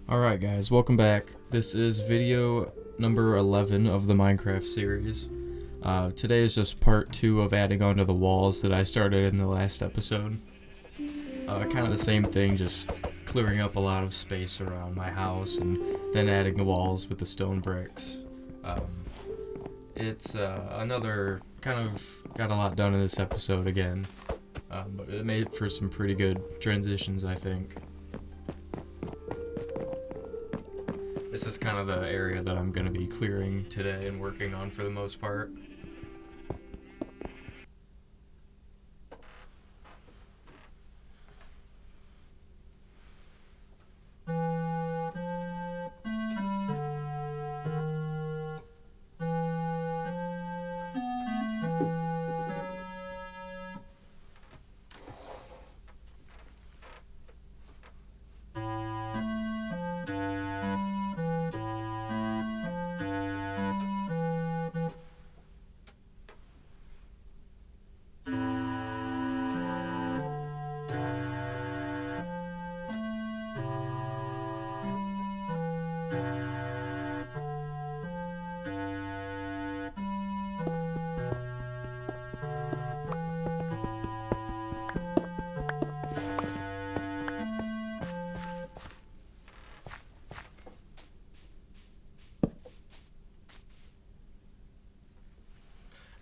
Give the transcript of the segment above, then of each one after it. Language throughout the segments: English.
Alright guys, welcome back. This is video number 11 of the Minecraft series. Today is just part 2 of adding onto the walls that I started in the last episode. Kind of the same thing, just clearing up a lot of space around my house and then adding the walls with the stone bricks. It's another, kind of got a lot done in this episode again, but it made for some pretty good transitions, I think. This is kind of the area that I'm going to be clearing today and working on for the most part.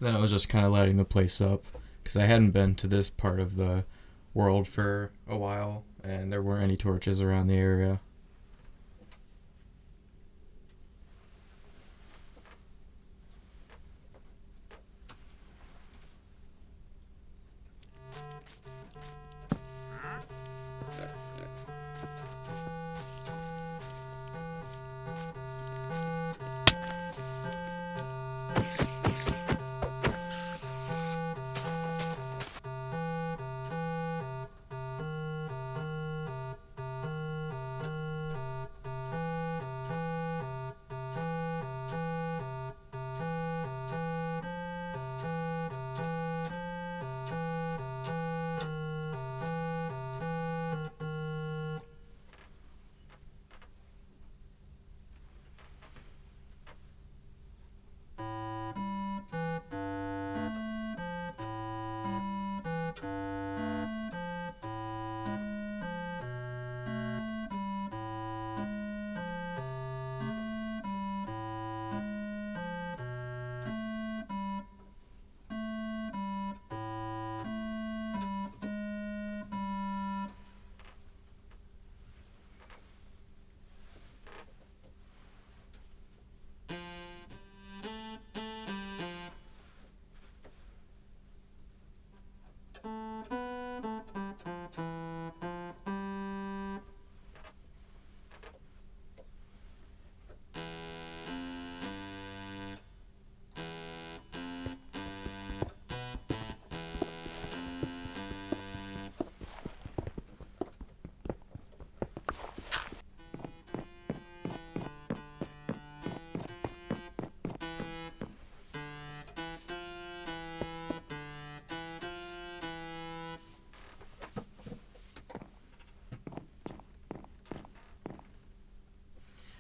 Then I was just kind of lighting the place up because I hadn't been to this part of the world for a while and there weren't any torches around the area.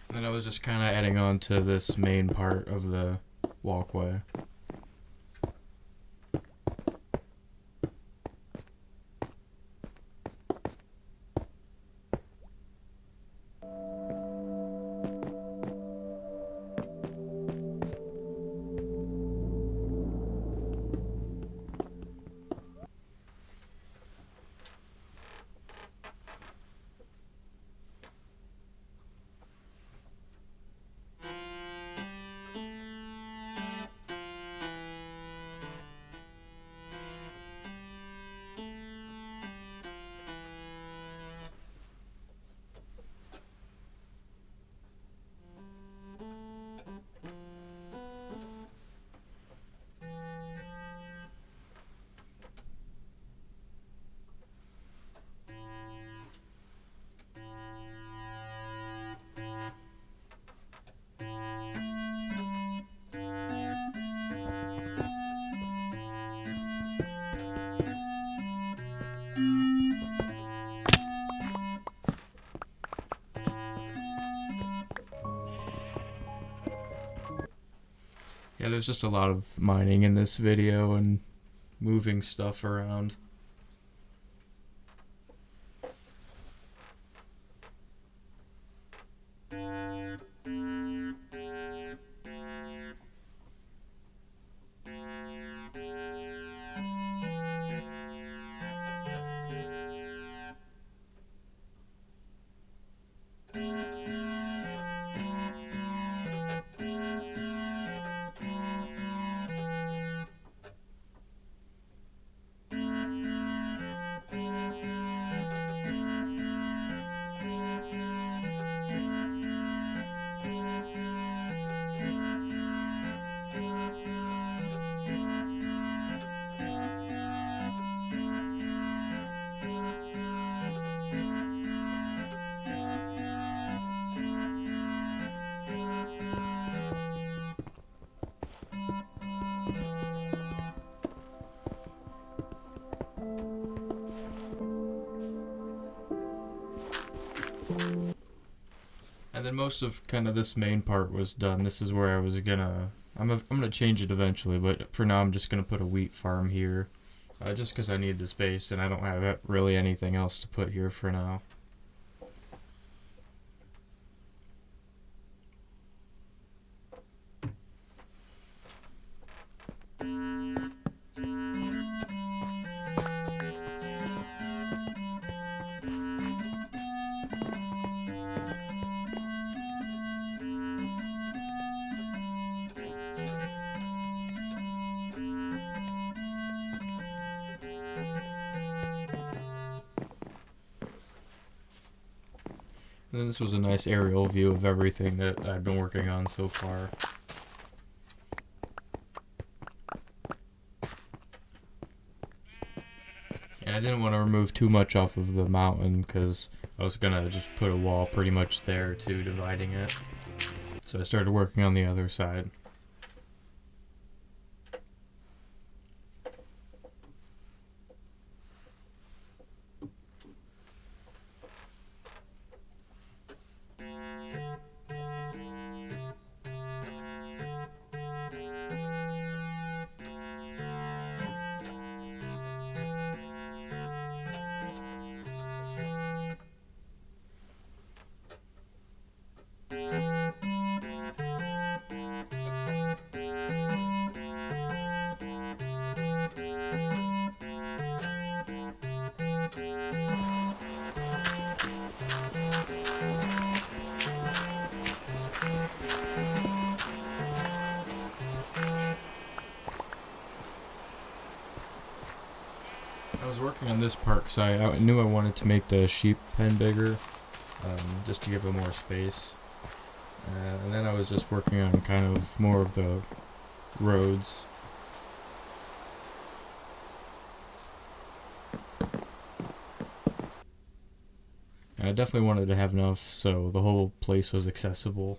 And then I was just kind of adding on to this main part of the walkway. Yeah, there's just a lot of mining in this video and moving stuff around. And then most of kind of this main part was done. This is where I was gonna, I'm gonna change it eventually, but for now I'm just gonna put a wheat farm here, just because I need the space and I don't have really anything else to put here for now. And then this was a nice aerial view of everything that I've been working on so far. And I didn't want to remove too much off of the mountain because I was gonna just put a wall pretty much there too, dividing it. So I started working on the other side. I was working on this part because I knew I wanted to make the sheep pen bigger, just to give it more space. And then I was just working on kind of more of the roads. And I definitely wanted to have enough so the whole place was accessible.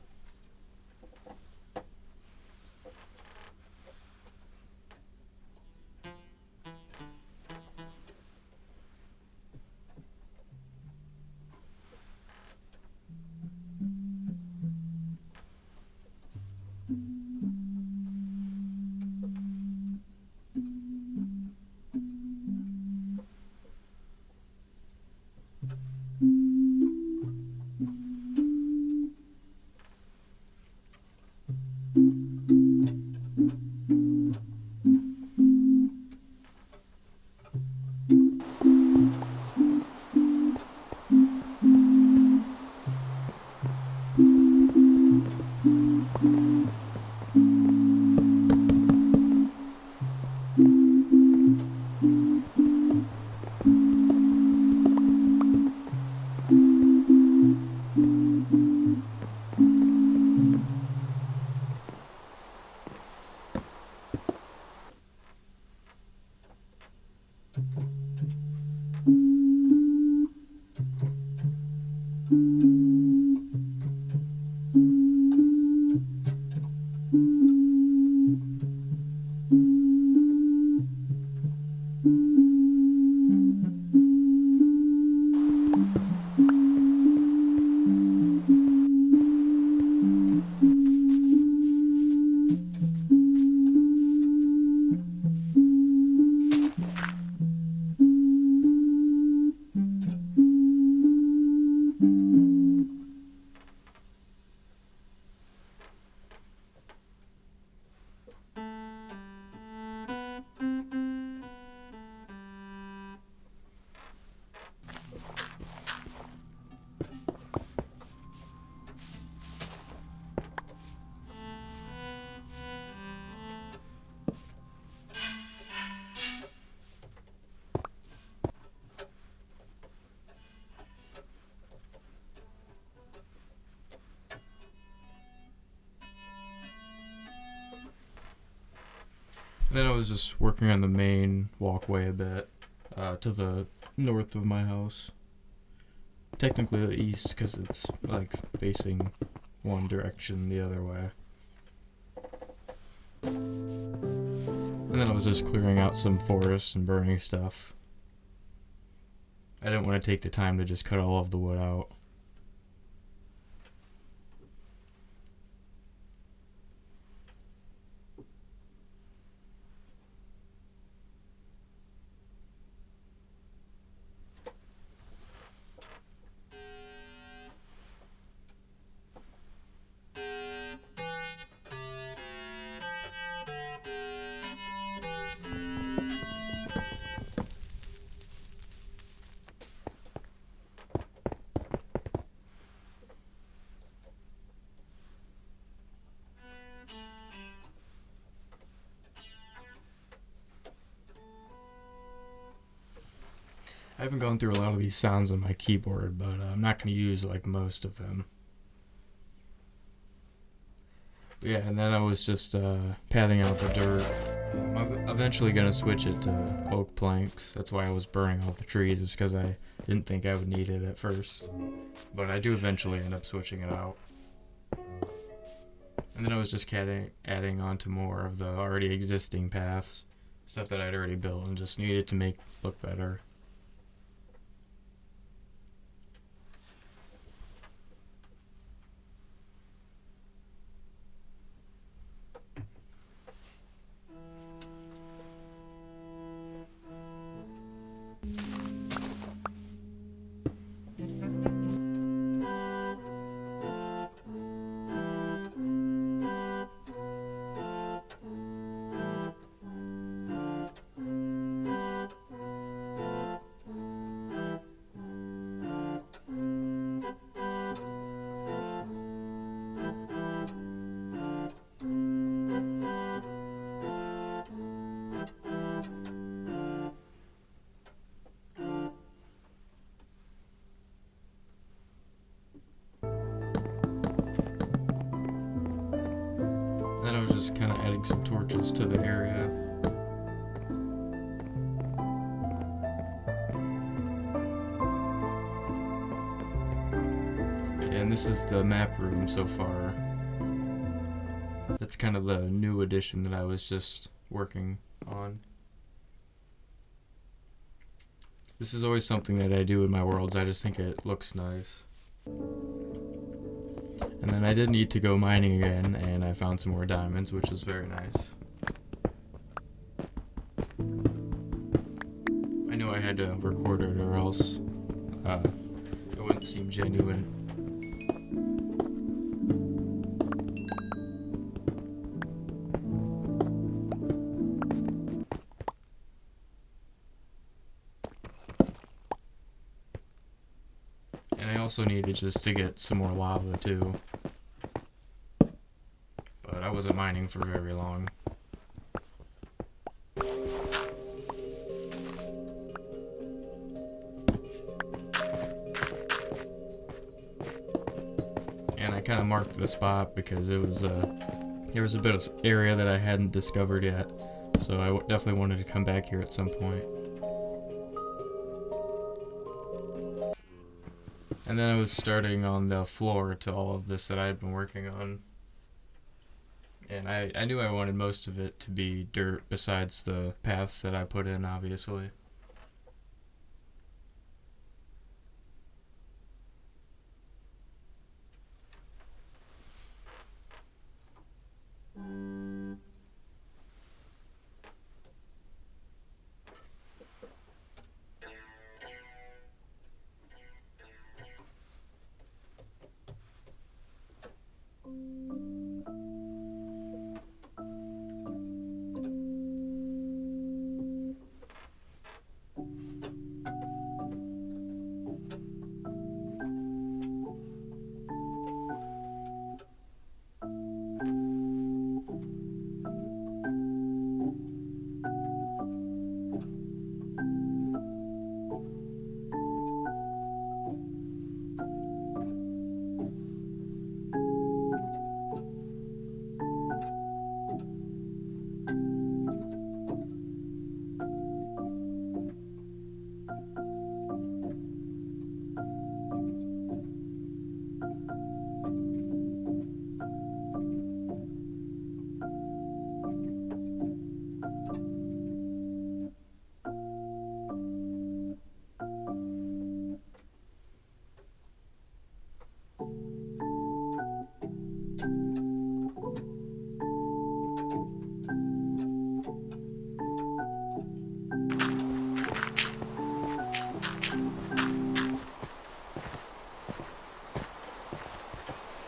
Then I was just working on the main walkway a bit, to the north of my house. Technically the east, because it's like facing one direction the other way. And then I was just clearing out some forest and burning stuff. I didn't want to take the time to just cut all of the wood out. I haven't gone through a lot of these sounds on my keyboard, but I'm not going to use like most of them. But yeah, and then I was just pathing out the dirt. I'm eventually going to switch it to oak planks. That's why I was burning all the trees, is because I didn't think I would need it at first. But I do eventually end up switching it out. And then I was just adding on to more of the already existing paths. Stuff that I'd already built and just needed to make look better. Then I was just kind of adding some torches to the area. And this is the map room so far. That's kind of the new addition that I was just working on. This is always something that I do in my worlds. I just think it looks nice. And then I did need to go mining again, and I found some more diamonds, which was very nice. I knew I had to record it or else it wouldn't seem genuine. And I also needed just to get some more lava too. But I wasn't mining for very long. And I kind of marked the spot because it was there was a bit of area that I hadn't discovered yet. So I definitely wanted to come back here at some point. And then I was starting on the floor to all of this that I had been working on. And I knew I wanted most of it to be dirt besides the paths that I put in, obviously.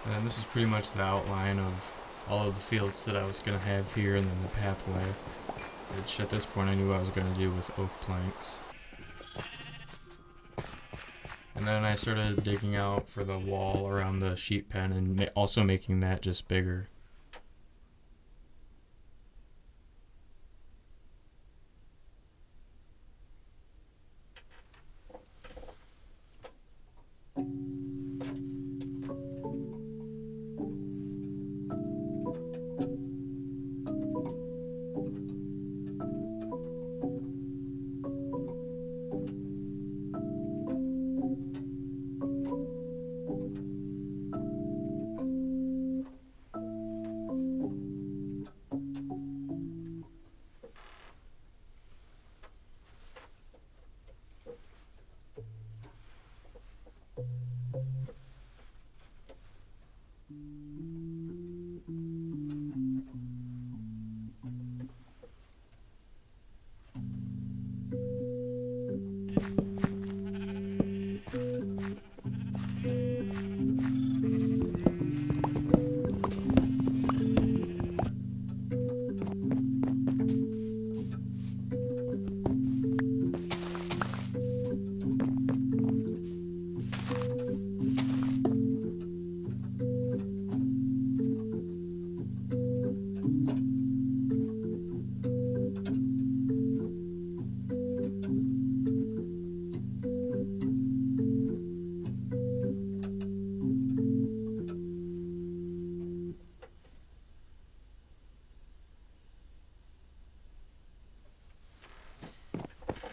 And this is pretty much the outline of all of the fields that I was going to have here, and then the pathway, which at this point I knew I was going to do with oak planks. And then I started digging out for the wall around the sheep pen and also making that just bigger.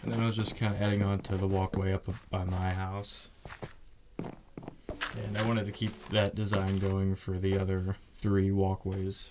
And then I was just kind of adding on to the walkway up by my house. And I wanted to keep that design going for the other 3 walkways.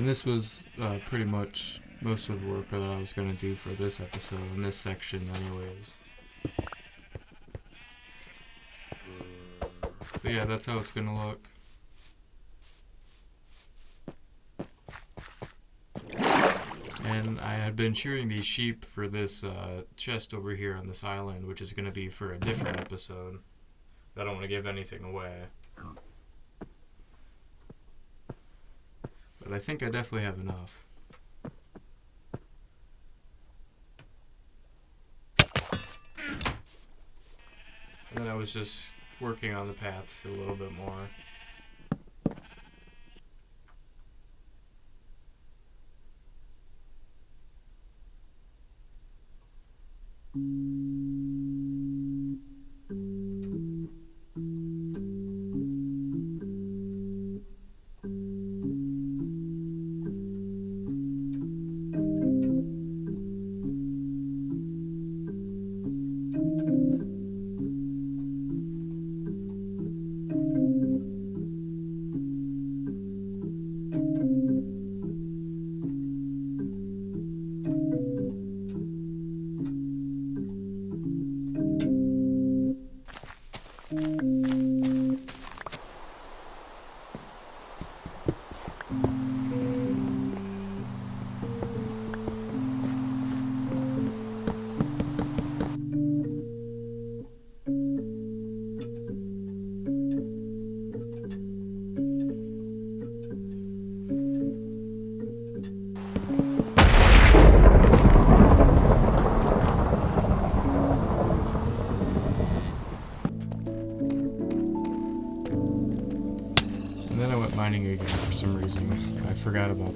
And this was pretty much most of the work that I was going to do for this episode, in this section anyways. But yeah, that's how it's going to look. And I had been shearing these sheep for this chest over here on this island, which is going to be for a different episode. I don't want to give anything away. But I think I definitely have enough. And then I was just working on the paths a little bit more.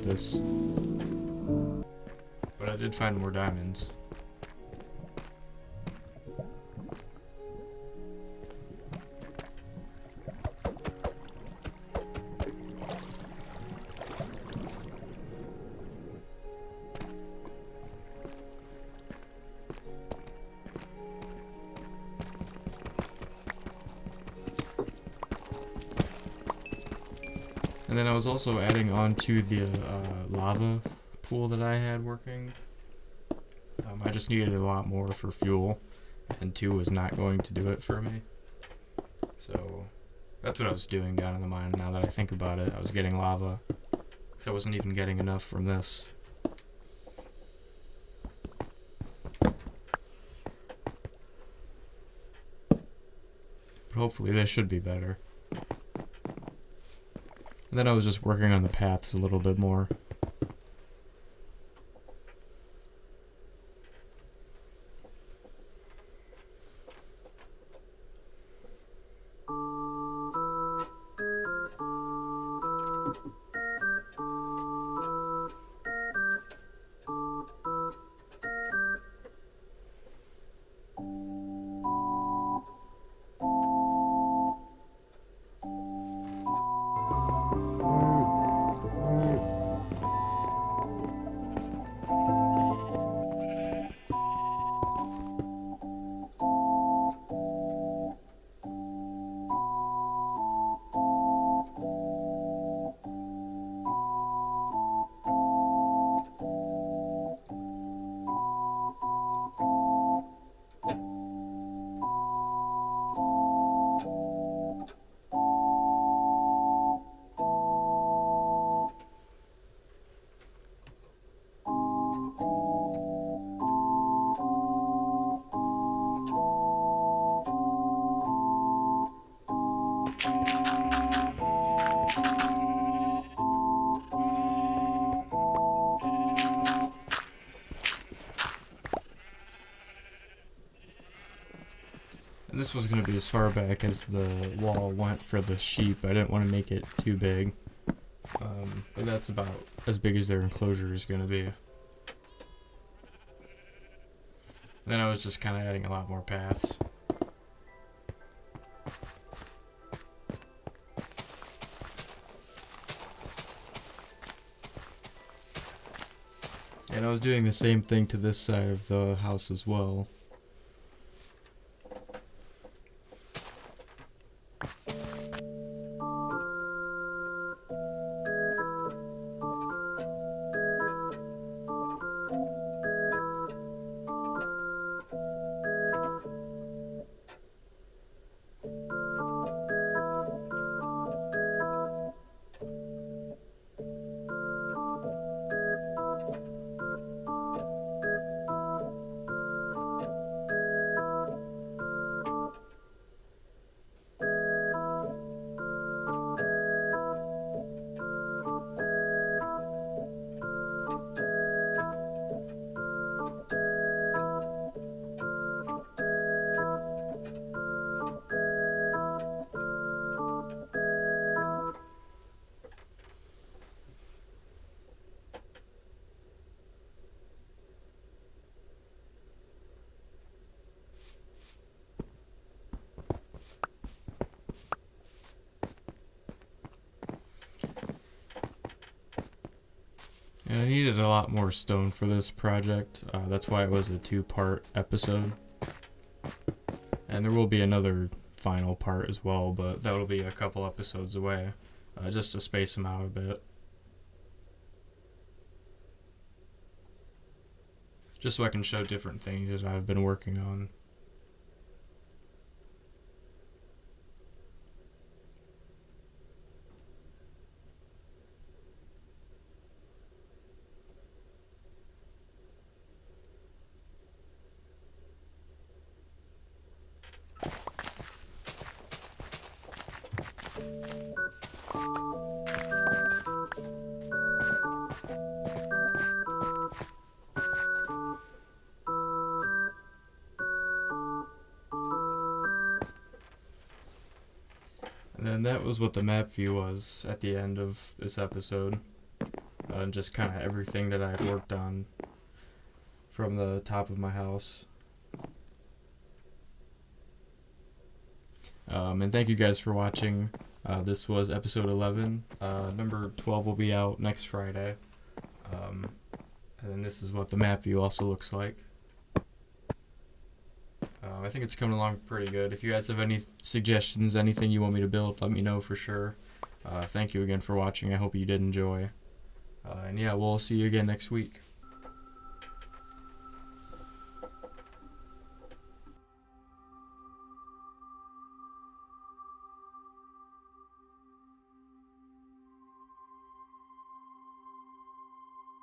this. But I did find more diamonds. And then I was also adding on to the lava pool that I had working. I just needed a lot more for fuel, and 2 was not going to do it for me. So that's what I was doing down in the mine. Now that I think about it, I was getting lava, because I wasn't even getting enough from this. But hopefully this should be better. And then I was just working on the paths a little bit more. And this was going to be as far back as the wall went for the sheep. I didn't want to make it too big. But that's about as big as their enclosure is going to be. And then I was just kind of adding a lot more paths. And I was doing the same thing to this side of the house as well. And I needed a lot more stone for this project. That's why it was a 2-part episode. And there will be another final part as well, but that'll be a couple episodes away, just to space them out a bit. Just so I can show different things that I've been working on. And that was what the map view was at the end of this episode. and just kind of everything that I had worked on from the top of my house. And thank you guys for watching. This was episode 11. Number 12 will be out next Friday. And then this is what the map view also looks like. I think it's coming along pretty good. If you guys have any suggestions, anything you want me to build, let me know for sure. Thank you again for watching. I hope you did enjoy. And yeah, we'll see you again next week.